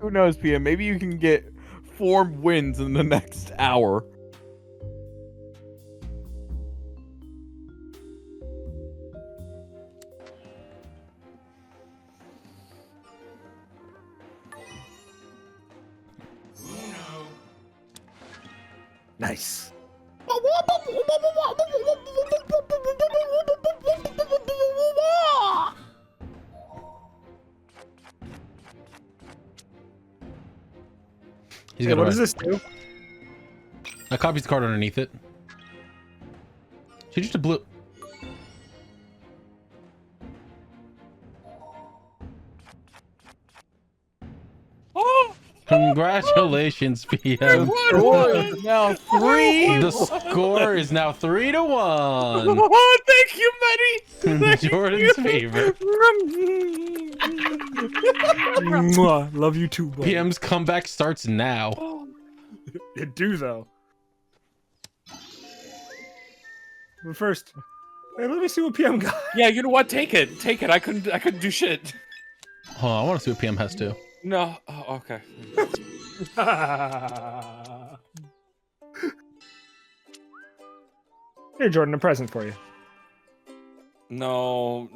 Who knows, PM? Maybe you can get 4 wins in the next hour. Nice. He's Hey, gonna what does this do? I copies the card underneath it. She just a blue. Oh! Congratulations, PM. Score is now 3. The score is now 3-1. Oh, thank you, Metty. Jordan's favorite. Mwah, love you too, buddy. PM's comeback starts now. It do though. But first, hey, let me see what PM got. Yeah, you know what? Take it. Take it. I couldn't do shit. Hold on, I want to see what PM has too. No. Oh, okay. Here, Jordan, a present for you. No,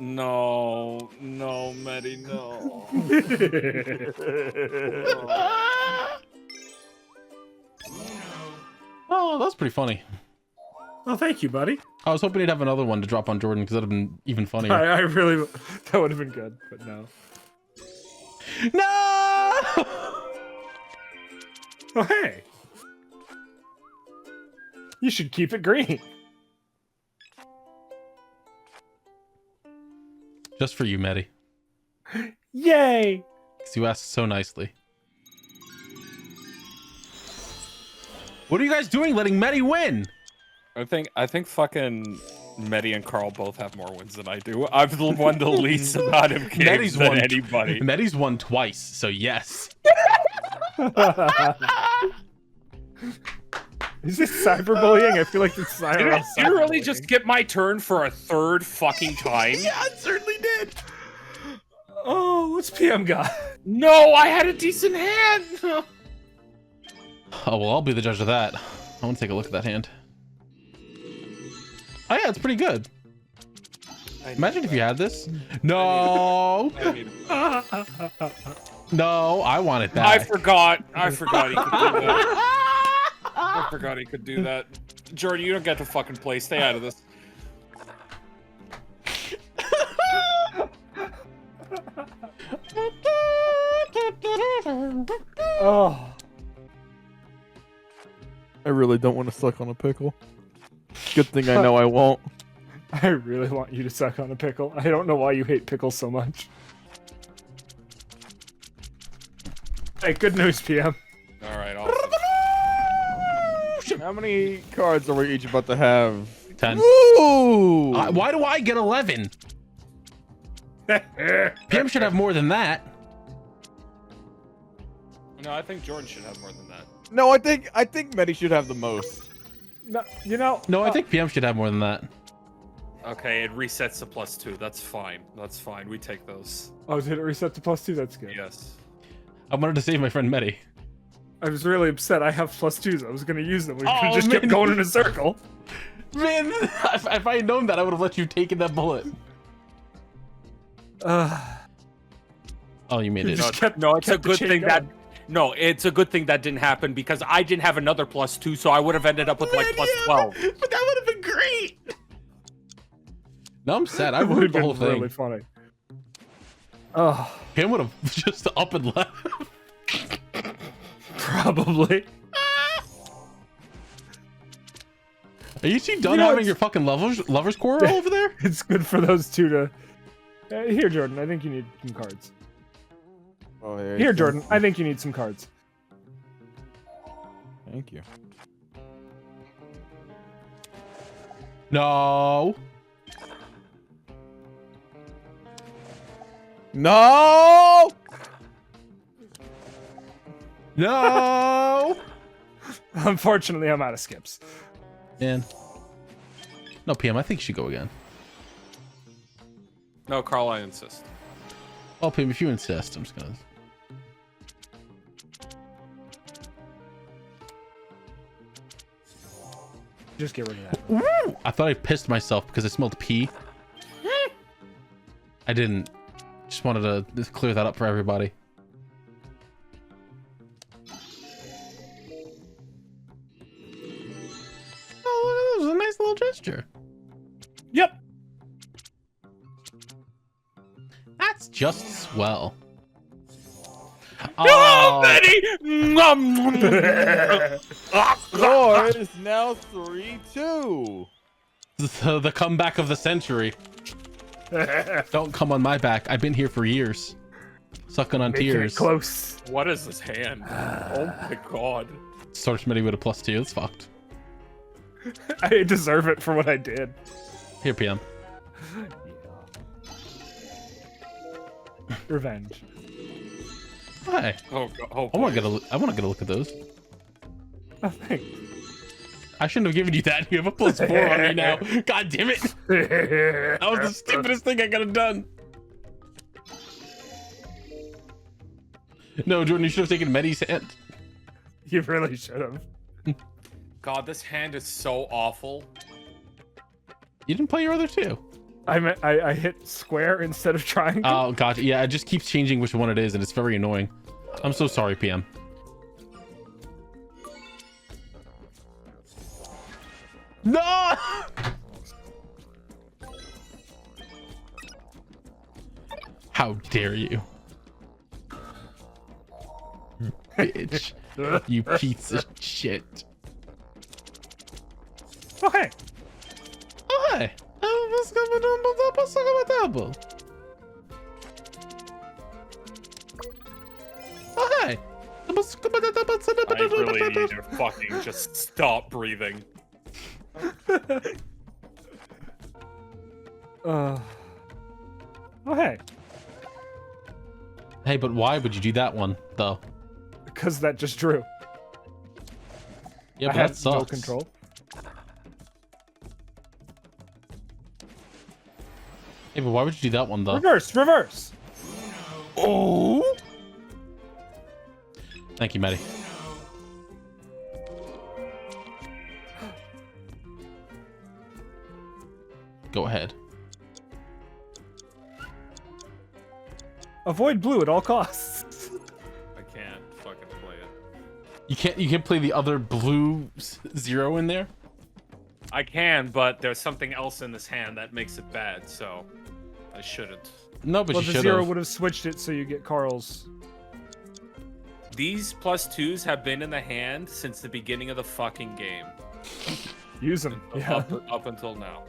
Metty, no. Oh, that's pretty funny. Oh, thank you, buddy. I was hoping he'd have another one to drop on Jordan because that'd have been even funnier. I really, that would have been good, but no. No! Oh, hey. You should keep it green. Just for you, Metty. Yay! Because you asked so nicely. What are you guys doing letting Metty win? I think fucking Metty and Carl both have more wins than I do. I've won the least amount of games Metty's than won anybody. Metty's won twice, so yes. Is this cyberbullying? I feel like it's Did you really just skip my turn for a third fucking time? Yeah, it certainly did. Oh, what's PM got? No, I had a decent hand. Oh, well, I'll be the judge of that. I want to take a look at that hand. Oh, yeah, it's pretty good. Imagine if you had this. No. No, I want it back. I forgot he could do that. I forgot he could do that. Jordan, you don't get to fucking play. Stay out of this. Oh. I really don't want to suck on a pickle. Good thing I know I won't. I really want you to suck on a pickle. I don't know why you hate pickles so much. Hey, good news, PM. All right, awesome. How many cards are we each about to have? 10. Ooh! Why do I get 11? PM should have more than that. No, I think Jordan should have more than that. No, I think Metty should have the most. No, you know. No, I think PM should have more than that. Okay, it resets to +2. That's fine. That's fine. We take those. Oh, did it reset to +2? That's good. Yes. I wanted to save my friend Metty. I was really upset. I have +2s. I was gonna use them. We Oh, just kept man. going in a circle. Man, if I had known that, I would have let you take that bullet. Oh, you made it. just kept, No, it's a kept the good chain thing that. going. No, it's a good thing that didn't happen because I didn't have another +2, so I would have ended up with like +12. But that would have been great. No, I'm sad. I It would ruined have the been whole thing. really funny. Oh, PM would have just up and left. probably. Are you two done You know, having it's- your fucking lovers quarrel over there? It's good for those two to. Here, Jordan. I think you need some cards. Oh, there Here, you go. Jordan. I think you need some cards. Thank you. No. No! No. Unfortunately, I'm out of skips. Man. No, PM, I think you should go again. No, Carl, I insist. Well, PM, if you insist, I'm just gonna... Just get rid of that. Ooh, I thought I pissed myself because I smelled pee. I didn't. Just wanted to just clear that up for everybody. Oh, that was a nice little gesture. Yep. That's just swell. Oh, Metty! Score is now 3-2. The comeback of the century. Don't come on my back. I've been here for years. Sucking on Making it tears. close. What is this hand? Oh my god. Source Metty with a +2. It's fucked. I deserve it for what I did. Here, PM. Revenge. Hi. Oh, God. Oh, I want boy. to get a look at those. Oh, thanks. I shouldn't have given you that. You have a +4 on me now. God damn it. That was the stupidest thing I could have done. No, Jordan, you should have taken Metty's hand. You really should have. God, this hand is so awful. You didn't play your other two. I hit square instead of triangle. Oh, God. Yeah, it just keeps changing which one it is, and it's very annoying. I'm so sorry, PM. No! How dare you? Bitch. You piece of shit. Oh, hey. Oh, hey. Oh, hey. I really need to fucking just stop breathing. Oh, hey. Hey, but why would you do that one, though? Because that just drew. Yeah, I but had that sucks. no control. Hey, but why would you do that one, though? Reverse, reverse. Oh! Thank you, Metty. Go ahead. Avoid blue at all costs. I can't fucking play it. You can't play the other blue 0 in there? I can, but there's something else in this hand that makes it bad, so I shouldn't. No, but Well, you the should 0 have. would have switched it so you get Carl's. These +2s have been in the hand since the beginning of the fucking game. Use them. Yeah. Up until now.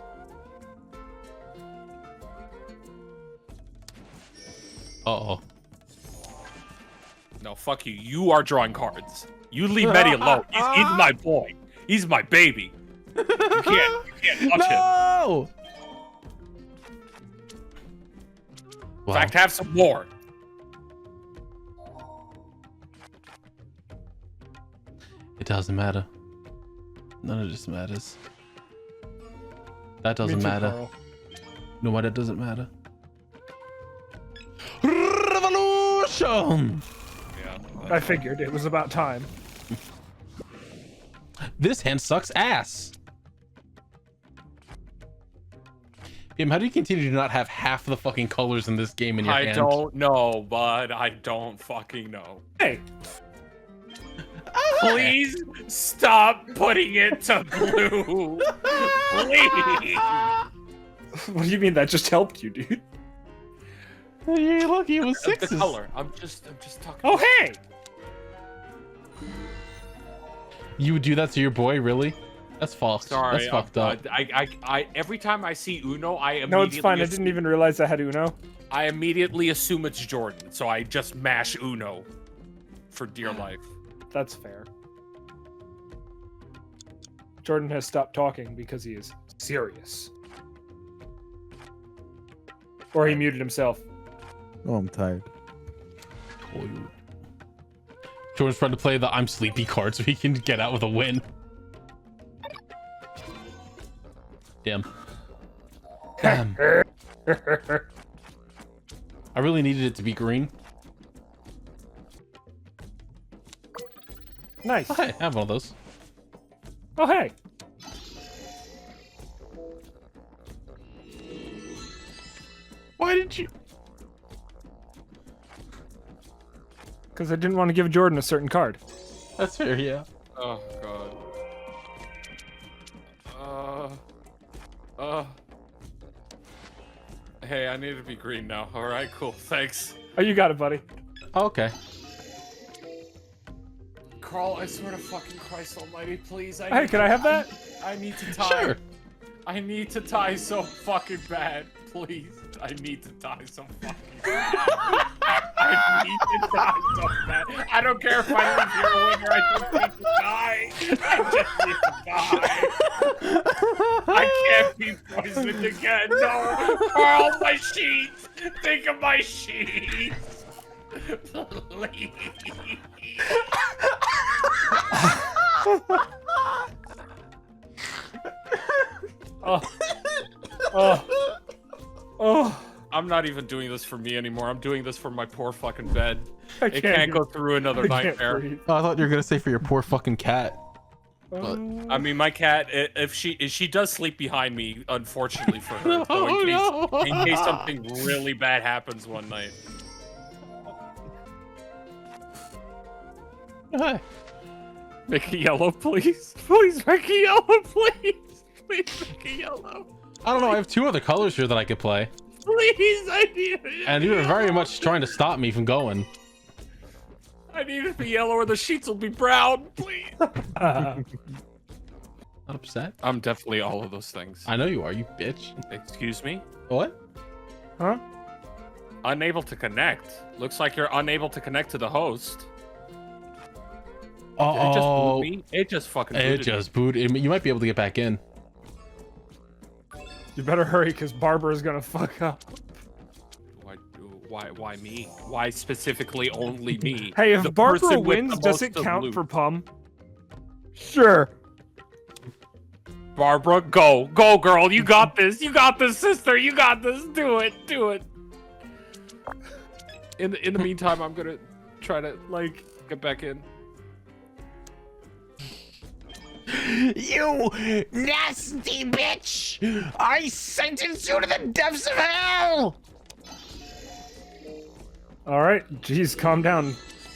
Uh-oh. No, fuck you. You are drawing cards. You leave Metty alone. He's my boy. He's my baby. You can't touch him. No! In Wow. fact, have some more. It doesn't matter. None of this matters. That Me doesn't too, matter. Carl. No, why that doesn't matter. Revolution! Yeah. I figured it was about time. This hand sucks ass. Kim, how do you continue to not have half the fucking colors in this game in your hand? I don't know, bud. I don't fucking know. Hey, Please stop putting it to blue. Please. what do you mean that just helped you, dude? You're lucky it was The sixes. color. I'm just talking. Oh, hey! You would do that to your boy, really? That's false. Sorry, That's fucked up. I every time I see Uno, I immediately No, it's fine. I didn't even realize I had Uno. I immediately assume it's Jordan, so I just mash Uno for dear life. That's fair. Jordan has stopped talking because he is serious. Or he muted himself. Oh, I'm tired. Jordan's trying to play the I'm sleepy card so he can get out with a win. Damn. Damn. I really needed it to be green. Nice. Oh, hey, I have one of those. Oh, hey. didn't you? Because I didn't want to give Jordan a certain card. That's fair, yeah. Oh god. Hey, I need to be green now. All right, cool. Thanks. Oh, you got it, buddy. Okay. Carl, I swear to fucking Christ Almighty, please. Hey, can I have that? I need to tie. Sure. I need to tie so fucking bad. Please. I need to tie so fucking bad. I need to die so bad. I don't care if I leave here a winner. I just need to die. I just need to die. I can't be poisoned again. No. Carl, my sheets. Think of my sheets. Please. Oh. I'm not even doing this for me anymore. I'm doing this for my poor fucking bed. I It can't go through another nightmare. Oh, I thought you were gonna say for your poor fucking cat. I mean, my cat, if she does sleep behind me, unfortunately for her, so in case something really bad happens one night. Make it yellow, please. Please make it yellow, please. Please make it yellow. I don't know. I have 2 other colors here that I could play, Please, I need it. and you were very much trying to stop me from going. I need it to be yellow or the sheets will be brown, please. Not upset. I'm definitely all of those things. I know you are, you bitch. Excuse me? What? Huh? Unable to connect. Looks like you're unable to connect to the host. Did it just boot me? It just fucking booted It just booted. You might be able to get back in. You better hurry, because Barbara's gonna fuck up. Why me? Why specifically only me? Hey, if The Barbara person with wins, the does it most count loot. for Pum? Sure. Barbara, go. Go, girl. You got this. You got this, sister. You got this. Do it. Do it. In the meantime, I'm gonna try to, like, get back in. You nasty bitch! I sentence you to the depths of hell! Alright, jeez, calm down,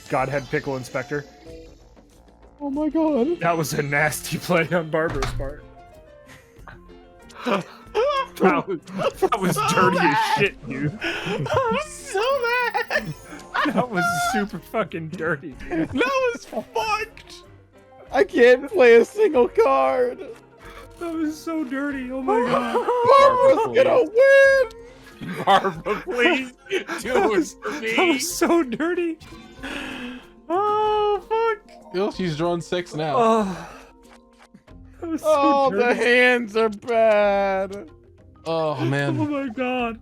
Godhead Pickle Inspector. Oh my god. That was a nasty play on Barbara's part. that was dirty as shit, dude. I'm so mad! That was super fucking dirty. That was fucked! I can't play a single card. That was so dirty, oh my god. Barbara's gonna win. Barbara, please do it for That me. was so dirty. Oh, fuck. Oh, she's drawn 6 now. Oh, that was so Oh, the dirty. hands are bad. Oh, Oh man. my god.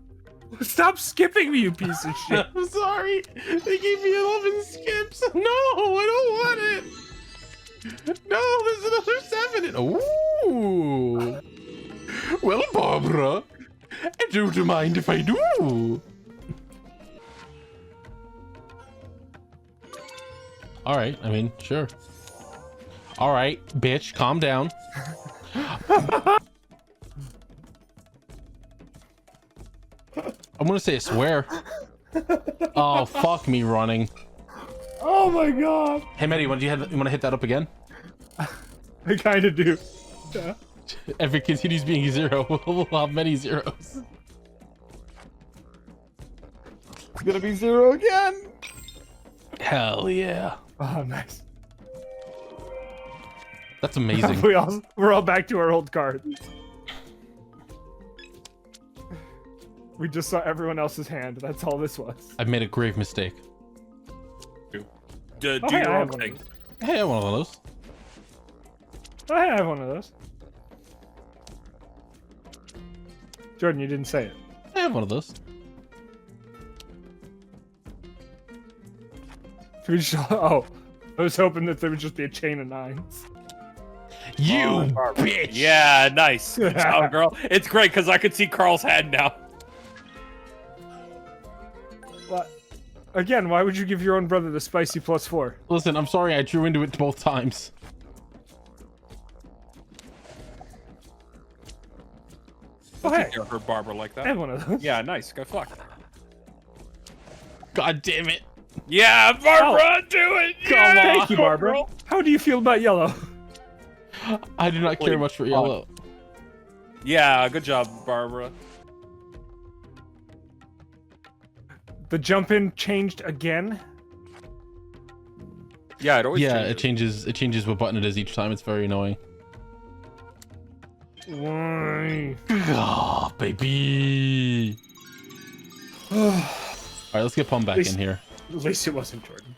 Stop skipping me, you piece of shit. I'm sorry. They gave me 11 skips. No, I don't want it. No, there's another 7. Ooh. Well, Barbara, do you mind if I do? All right. I mean, sure. All right, bitch, calm down. I'm gonna say a swear. Oh, fuck me running. Oh my god. Hey, Metty, you want to hit that up again? I kind of do. Yeah. If it continues being 0, we'll have many zeros. It's gonna be 0 again. Hell yeah. Oh, nice. That's amazing. We're all back to our old cards. We just saw everyone else's hand. That's all this was. I've made a grave mistake. Do Oh, hey, I your own have one of thing. those. Hey, I have one of those. Oh, hey, I have one of those. Jordan, you didn't say it. I have one of those. Oh, I was hoping that there would just be a chain of 9s. You Barbara. bitch! Yeah, nice. Good job, girl. It's great because I can see Carl's hand now. What? Again, why would you give your own brother the spicy +4? Listen, I'm sorry I drew into it both times. Oh, hey, Take care of her, Barbara, like I have that. one of those. Yeah, nice. Go fuck. God damn it. Yeah, Barbara, do it. Come Yeah. Thank you, Barbara. How do you feel about yellow? I do not care much for yellow. Yeah, good job, Barbara. The jump in changed again. Yeah, it always It changes what button it is each time. It's very annoying. Why? Oh, baby. All right, let's get Pum back in here. At least it wasn't Jordan.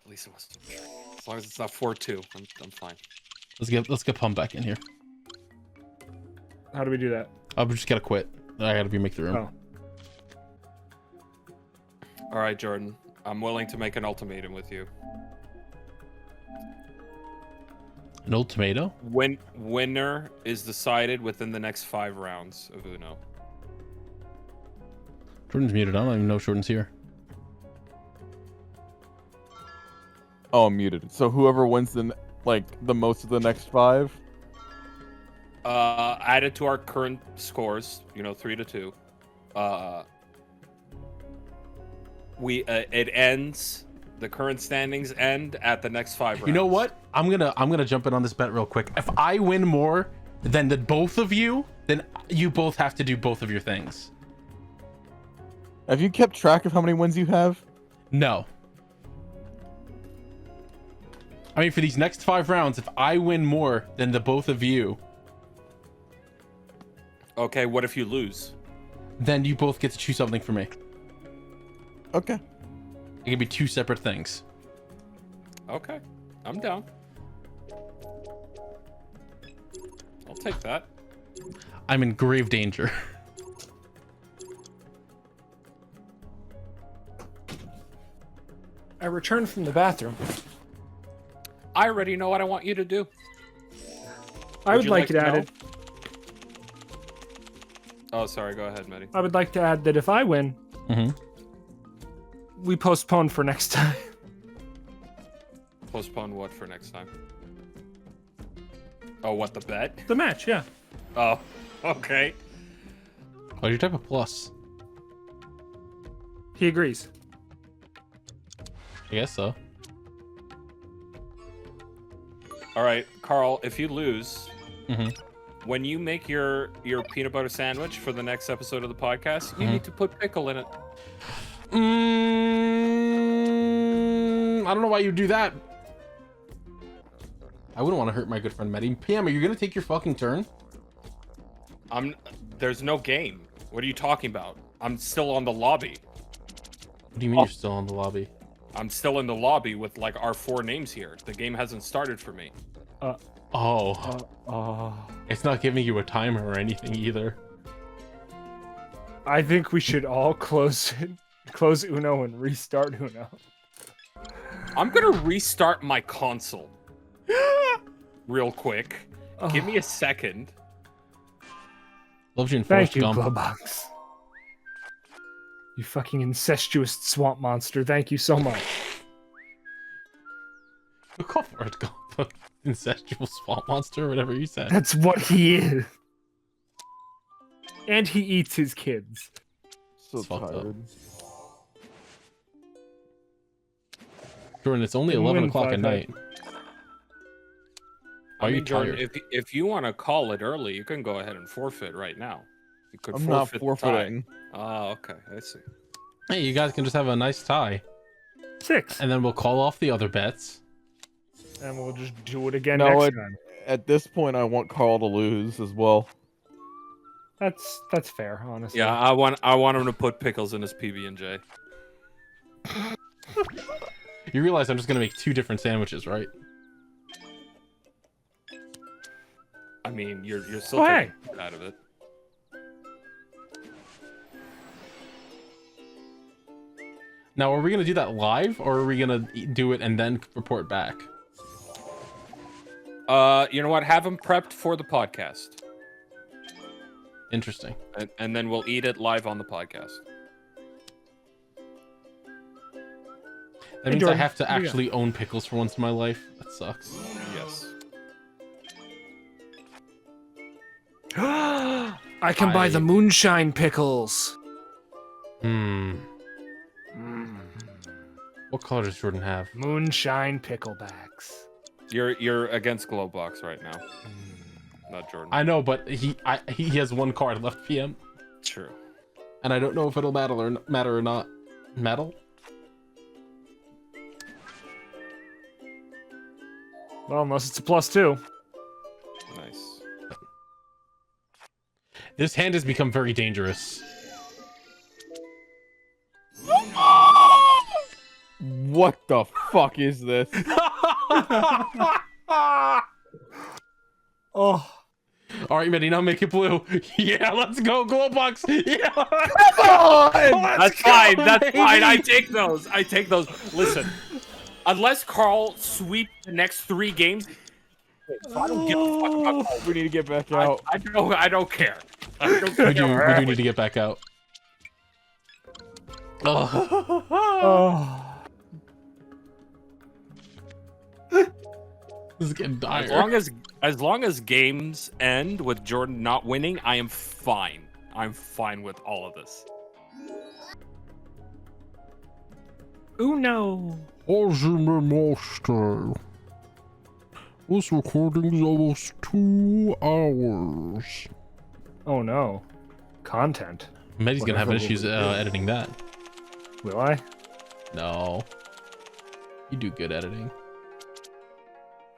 At least it was. As long as it's not 4-2, I'm fine. Let's get Pum back in here. How do we do that? I'm just gotta quit. I gotta remake the room. Oh. All right, Jordan. I'm willing to make an ultimatum with you. An old tomato? Winner is decided within the next 5 rounds of Uno. Jordan's muted. I don't even know if Jordan's here. Oh, I'm muted. So whoever wins the most of the next 5. Added to our current scores, 3-2. It ends. The current standings end at the next 5 rounds. You know what? I'm gonna jump in on this bet real quick. If I win more than the both of you, then you both have to do both of your things. Have you kept track of how many wins you have? No. I mean, for these next 5 rounds, if I win more than the both of you, Okay, what if you lose? then you both get to choose something for me. Okay. It can be 2 separate things. Okay, I'm down. I'll take that. I'm in grave danger. I returned from the bathroom. I already know what I want you to do. I would you like like it to know? added. Oh, sorry. Go ahead, Metty. I would like to add that if I win, we postpone for next time. Postpone what for next time? Oh, what, the bet? The match, yeah. Oh, okay. Why'd you type a plus? He agrees. I guess so. All right, Carl, if you lose, Mhm. when you make your peanut butter sandwich for the next episode of the podcast, you need to put pickle in it. I don't know why you do that. I wouldn't want to hurt my good friend Metty. PM, are you gonna take your fucking turn? There's no game. What are you talking about? I'm still on the lobby. What do you mean you're still on the lobby? I'm still in the lobby with like our 4 names here. The game hasn't started for me. It's not giving you a timer or anything either. I think we should all close Uno and restart Uno. I'm gonna restart my console real quick. Give me a second. Loves you in Thank Forrest you, Gump. Glowbox. You fucking incestuous swamp monster. Thank you so much. You call Forrest Gump an incestuous swamp monster or whatever you said. That's what he is. And he eats his kids. So It's fucked up. tired. Jordan, it's only Didn't 11 win o'clock at 5-5. night. Why are you Jordan, tired? if you want to call it early, you can go ahead and forfeit right now. You could I'm not forfeit the tie. forfeiting. Oh, okay. I see. Hey, you guys can just have a nice tie. 6. And then we'll call off the other bets. And we'll just do it again No, next time. At this point, I want Carl to lose as well. That's fair, honestly. Yeah, I want him to put pickles in his PB&J. You realize I'm just gonna make 2 different sandwiches, right? I mean, you're still Oh, taking food out of it. Now, are we gonna do that live, or are we gonna do it and then report back? You know what? Have them prepped for the podcast, Interesting. and then we'll eat it live on the podcast. That means I Jordan, have to here you go. actually own pickles for once in my life. That sucks. Yes. I can buy the moonshine pickles. What color does Jordan have? Moonshine picklebacks. You're against Glowbox right now. Not Jordan. I know, but he has one card left, PM, True. and I don't know if it'll matter or not. Metal? Well, unless it's a +2. Nice. This hand has become very dangerous. What the fuck is this? Oh. All right, Metty, now make it blue. Yeah, let's go, Glowbox. Yeah. That's fine. That's fine. I take those. I take those. Listen, unless Carl sweeps the next 3 games, I don't give a fuck about Carl. We need to get back out. I don't care. I don't We care. do need to get back out. Oh. Oh. This is getting dire. As long as games end with Jordan not winning, I am fine. I'm fine with all of this. Uno. Hajime Master. This recording is almost 2 hours. Oh no. Content. Metty's gonna have Whatever issues we'll do. editing that. Will I? No. You do good editing.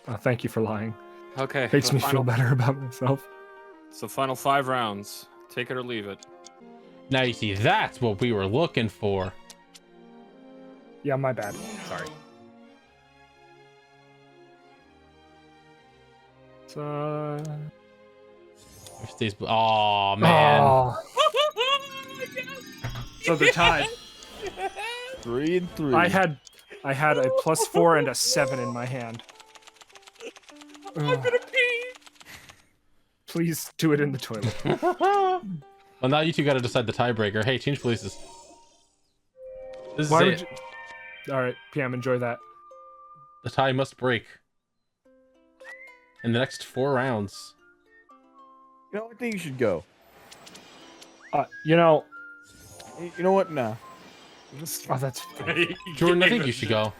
Oh, thank you for lying. Okay. Makes the me final- feel better about myself. It's the final 5 rounds. Take it or leave it. Now you see, that's what we were looking for. Yeah, my bad. Sorry. So... If it stays oh man. Oh. So they're tied. 3 and 3. I had a +4 and a 7 in my hand. I'm gonna pee. Please do it in the toilet. Well, now you two got to decide the tiebreaker. Hey, change places. This is Why it. would you... All right, PM, enjoy that. The tie must break in the next 4 rounds. You know, I think you should go. You know... You know what? Nah. Oh, that's... Jordan, I think you should go.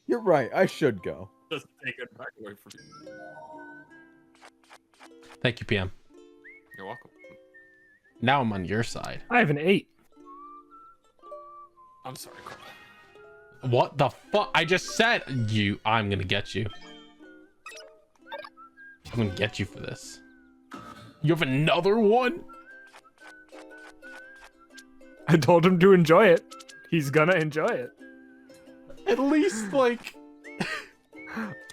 You're right. I should go. Just take it back away from you. Thank you, PM. You're welcome. Now I'm on your side. I have an 8. I'm sorry, Carl. What the fuck? I just said you. I'm gonna get you. I'm gonna get you for this. You have another one? I told him to enjoy it. He's gonna enjoy it. At least, like...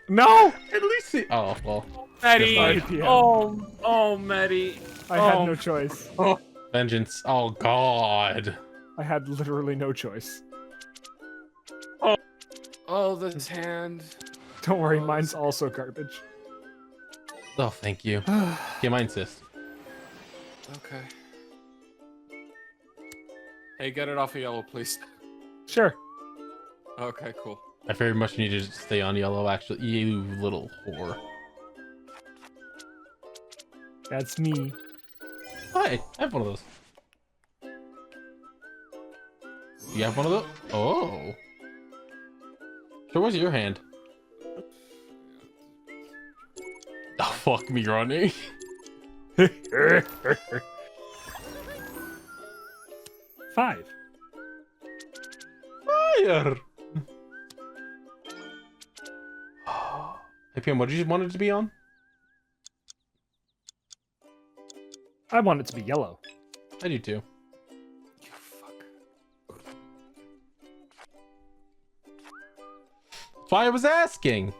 No! At least he... Oh, well. Metty! Sorry, PM. Oh, Metty! I had no choice. Vengeance. Oh, God. I had literally no choice. Oh, this hand. Don't worry, mine's also garbage. Oh, thank you. Okay, my insist. Okay. Hey, get it off of yellow, please. Sure. Okay, cool. I very much need to stay on yellow, actually. You little whore. That's me. Hi, I have one of those. You have one of those? Oh. So where's your hand? Oh, fuck me running. 5. Fire! Hey, PM, what did you want it to be on? I want it to be yellow. I do too. You fuck. That's why I was asking.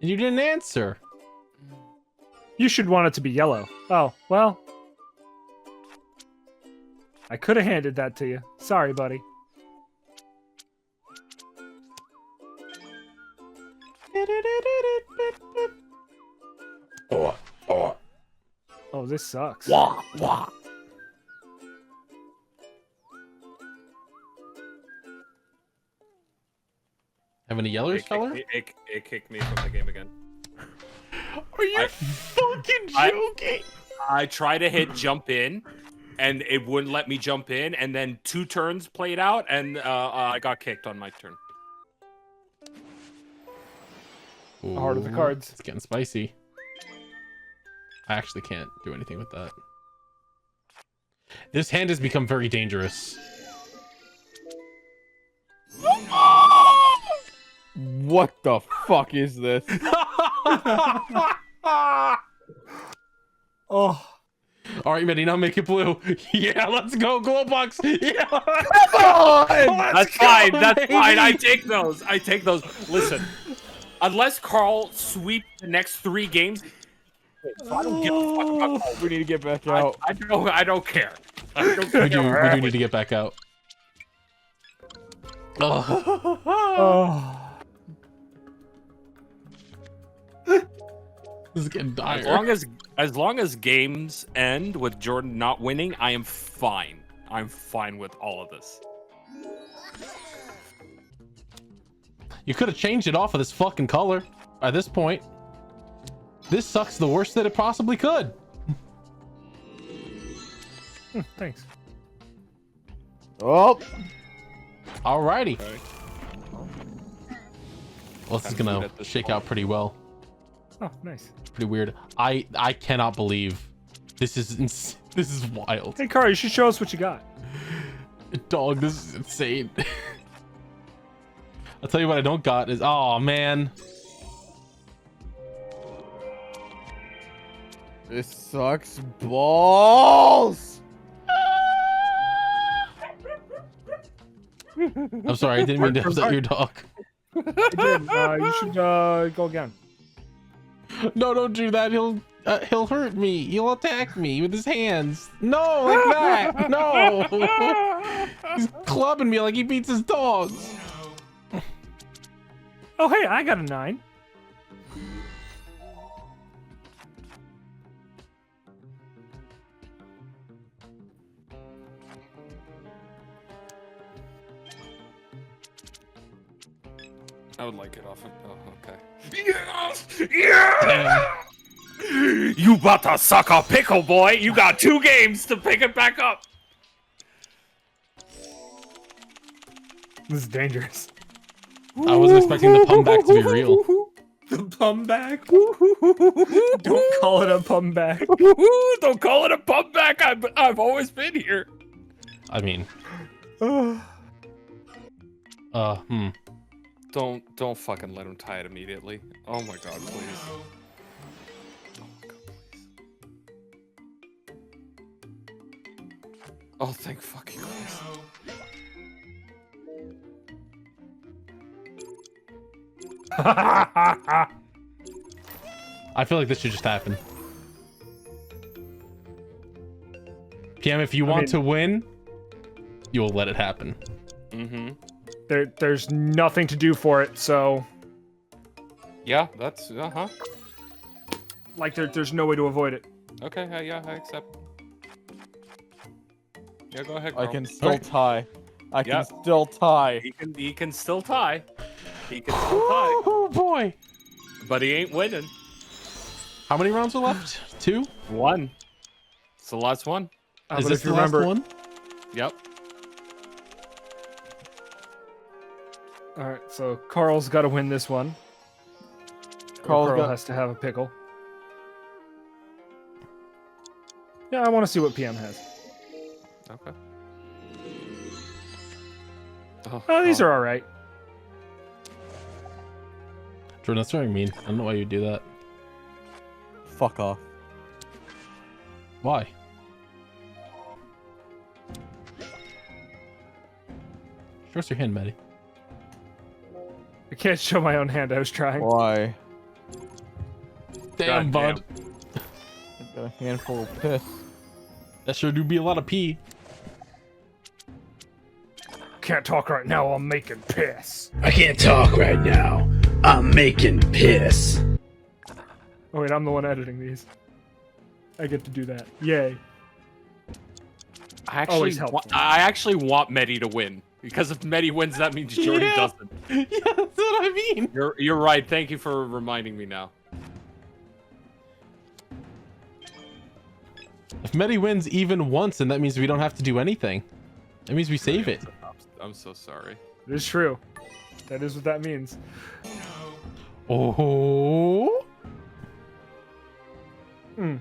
And you didn't answer. You should want it to be yellow. Oh, well. I could have handed that to you. Sorry, buddy. Oh, this sucks. Have any yellows, color? It kicked me from the game again. Are you fucking joking? I try to hit jump in, and it wouldn't let me jump in. And then 2 turns played out, and I got kicked on my turn. The heart of the cards. It's getting spicy. I actually can't do anything with that. This hand has become very dangerous. What the fuck is this? Oh. All right, Metty, now make it blue. Yeah, let's go, glow box. Yeah. That's fine. That's fine. I take those. Listen, unless Carl sweeps the next 3 games, so I don't give a fuck about Carl. We need to get back out. I don't care. I don't We care. do need to get back out. Oh. Oh. This is getting dire. As long as games end with Jordan not winning, I am fine. I'm fine with all of this. You could have changed it off of this fucking color at this point. This sucks the worst that it possibly could. Thanks. Oh, Alrighty. Okay. Well, this is gonna shake out pretty well. Oh, nice. Pretty weird. I cannot believe this is this is wild. Hey, Carl, you should show us what you got. Dog, this is insane. I'll tell you what I don't got is, oh man. this sucks balls. I'm sorry, I didn't mean to upset your dog. You should go again. No, don't do that. He'll hurt me. He'll attack me with his hands. No, like that. No. He's clubbing me like he beats his dogs. Oh, hey, I got a 9. I would like it off of. Oh, okay. Yes! Yeah! You about to suck a pickle, boy. You got 2 games to pick it back up. This is dangerous. I wasn't expecting the pump back to be real. The pump back? Don't call it a pump back. Don't call it a pump back. I've always been here. I mean, Don't fucking let him tie it immediately. Oh my god, please. Oh my god, please. Oh, thank fucking Christ. I feel like this should just happen. PM, if you want to win, you will let it happen. Mm-hmm. There's nothing to do for it, so Yeah, that's like there's no way to avoid it. Okay, yeah, I accept. Yeah, go ahead, I Carl. can still tie. I can still tie. He can still tie. He can still tie. Oh boy! But he ain't winning. How many rounds are left? 2? 1. It's the last one. Is But this if you the last remember, one? Yep. all right, so Carl's got to win this one. Carl has to have a pickle. Yeah, I want to see what PM has. Okay. Oh, these are all right. Jordan, that's very mean. I don't know why you do that. Fuck off. Why? Show us your hand, Metty. I can't show my own hand. I was trying. Why? Damn, bud. I got a handful of piss. That sure do be a lot of pee. Can't talk right now. I'm making piss. I can't talk right now. I'm making piss. Oh wait, I'm the one editing these. I get to do that. Yay. Always helpful. I actually want Metty to win. Because if Metty wins, that means Jordan doesn't. Yeah, that's what I mean. You're right. Thank you for reminding me now. If Metty wins even once, then that means we don't have to do anything. That means we save it. I'm so sorry. It is true. That is what that means. Oh. I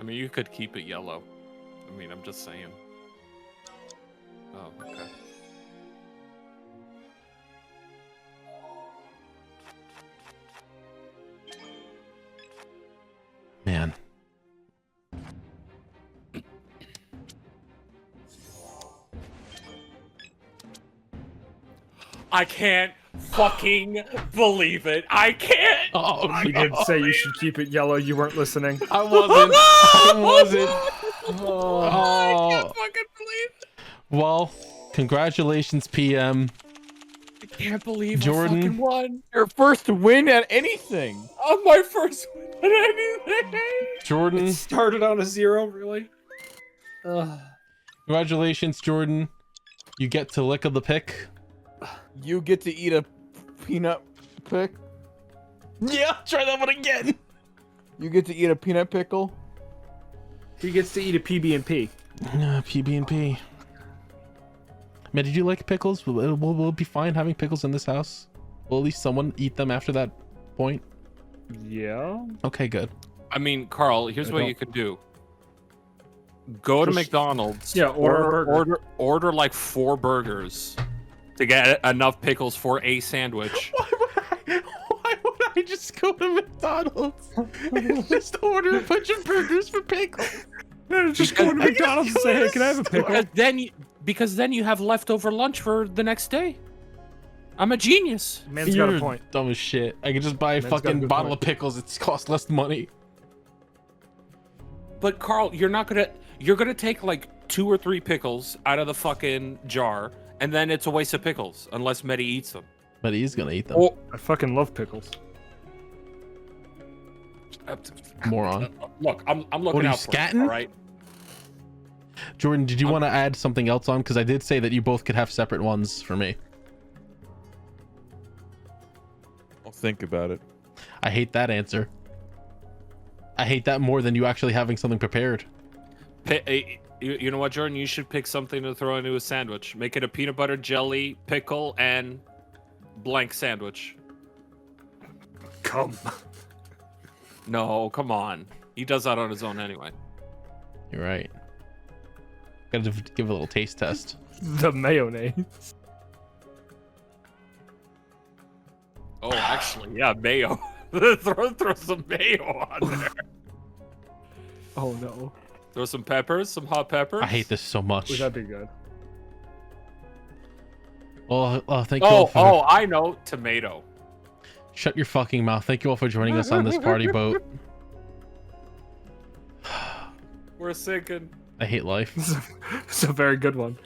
mean, you could keep it yellow. I mean, I'm just saying. Oh, okay. Man. I can't fucking believe it. I can't. Oh, You did say you should keep it yellow. You weren't listening. I wasn't. I wasn't. I can't fucking believe it. Well, congratulations, PM. I can't believe Jordan. I fucking won. Your first win at anything. On my first win at anything. Jordan, Started on a 0, really? congratulations, Jordan. You get to lick of the pick. You get to eat a peanut pick. Yeah, try that one again. You get to eat a peanut pickle. He gets to eat a PB&P. PB&P. Man, did you like pickles? Will it be fine having pickles in this house? Will at least someone eat them after that point? Yeah. Okay, good. I mean, Carl, here's what you could do. Go to McDonald's. Yeah, order like 4 burgers to get enough pickles for a sandwich. Why would I just go to McDonald's and just order a bunch of burgers for pickles? Just go to McDonald's and say, hey, can I have a pickle? Because then you have leftover lunch for the next day. I'm a genius. Man's got a point. Dumb as shit. I could just buy a Man's got a fucking good bottle point. of pickles. It costs less money. But Carl, you're gonna take like 2 or 3 pickles out of the fucking jar, and then it's a waste of pickles unless Metty eats them. But he's gonna eat them. Oh, I fucking love pickles. Moron. Look, I'm What, looking are you out for you, scatting? all right? Jordan, did you want to add something else on? Because I did say that you both could have separate ones for me. I'll think about it. I hate that answer. I hate that more than you actually having something prepared. You know what, Jordan? You should pick something to throw into a sandwich. Make it a peanut butter jelly, pickle, and blank sandwich. Come. No, come on. He does that on his own anyway. You're right. Gotta give a little taste test. The mayonnaise. Oh, actually, yeah, mayo. throw some mayo on there. Oh no. Throw some peppers, some hot peppers. I hate this so much. Would that be good? Oh, thank you all for... Oh, I know. Tomato. Shut your fucking mouth. Thank you all for joining us on this party boat. We're sinking. I hate life. It's a very good one.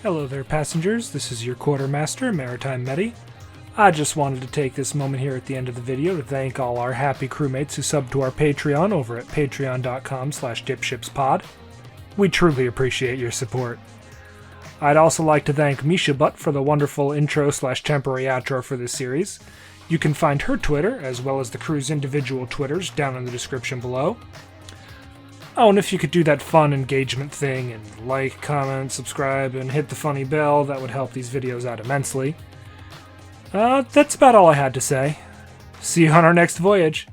Hello there, passengers. This is your quartermaster, Maritime Metty. I just wanted to take this moment here at the end of the video to thank all our happy crewmates who subbed to our Patreon over at patreon.com/DipShipsPod. We truly appreciate your support. I'd also like to thank Misha Butt for the wonderful intro/temporary outro for this series. You can find her Twitter, as well as the crew's individual Twitters, down in the description below. Oh, and if you could do that fun engagement thing and like, comment, subscribe, and hit the funny bell, that would help these videos out immensely. That's about all I had to say. See you on our next voyage.